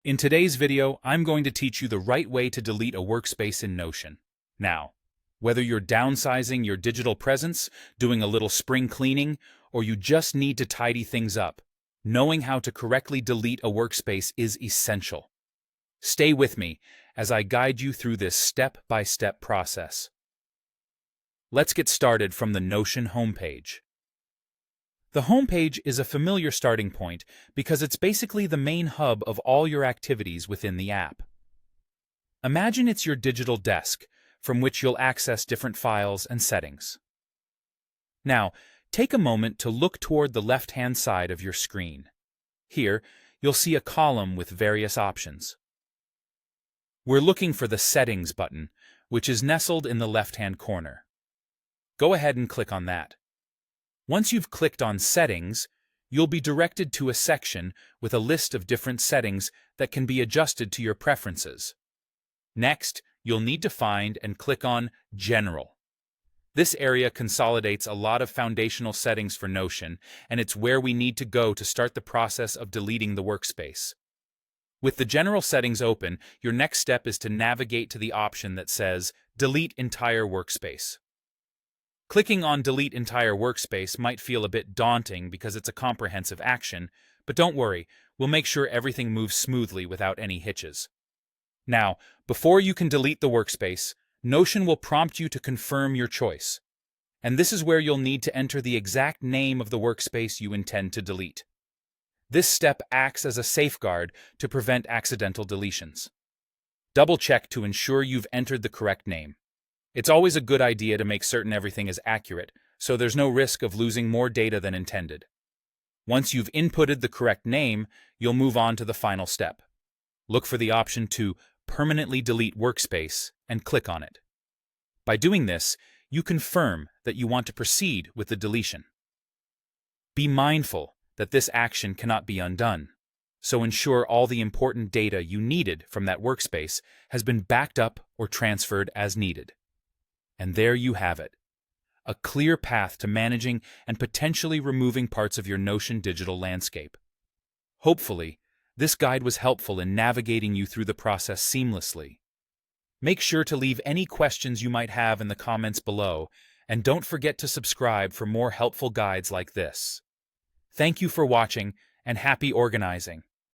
In today's video, I'm going to teach you the right way to delete a workspace in Notion. Now, whether you're downsizing your digital presence, doing a little spring cleaning, or you just need to tidy things up, knowing how to correctly delete a workspace is essential. Stay with me as I guide you through this step-by-step process. Let's get started from the Notion homepage. The homepage is a familiar starting point because it's basically the main hub of all your activities within the app. Imagine it's your digital desk, from which you'll access different files and settings. Now, take a moment to look toward the left-hand side of your screen. Here, you'll see a column with various options. We're looking for the Settings button, which is nestled in the left-hand corner. Go ahead and click on that. Once you've clicked on Settings, you'll be directed to a section with a list of different settings that can be adjusted to your preferences. Next, you'll need to find and click on General. This area consolidates a lot of foundational settings for Notion, and it's where we need to go to start the process of deleting the workspace. With the general settings open, your next step is to navigate to the option that says Delete Entire Workspace. Clicking on Delete Entire Workspace might feel a bit daunting because it's a comprehensive action, but don't worry, we'll make sure everything moves smoothly without any hitches. Now, before you can delete the workspace, Notion will prompt you to confirm your choice. And this is where you'll need to enter the exact name of the workspace you intend to delete. This step acts as a safeguard to prevent accidental deletions. Double-check to ensure you've entered the correct name. It's always a good idea to make certain everything is accurate, so there's no risk of losing more data than intended. Once you've inputted the correct name, you'll move on to the final step. Look for the option to Permanently Delete Workspace and click on it. By doing this, you confirm that you want to proceed with the deletion. Be mindful that this action cannot be undone, so ensure all the important data you needed from that workspace has been backed up or transferred as needed. And there you have it, a clear path to managing and potentially removing parts of your Notion digital landscape. Hopefully, this guide was helpful in navigating you through the process seamlessly. Make sure to leave any questions you might have in the comments below, and don't forget to subscribe for more helpful guides like this. Thank you for watching, and happy organizing!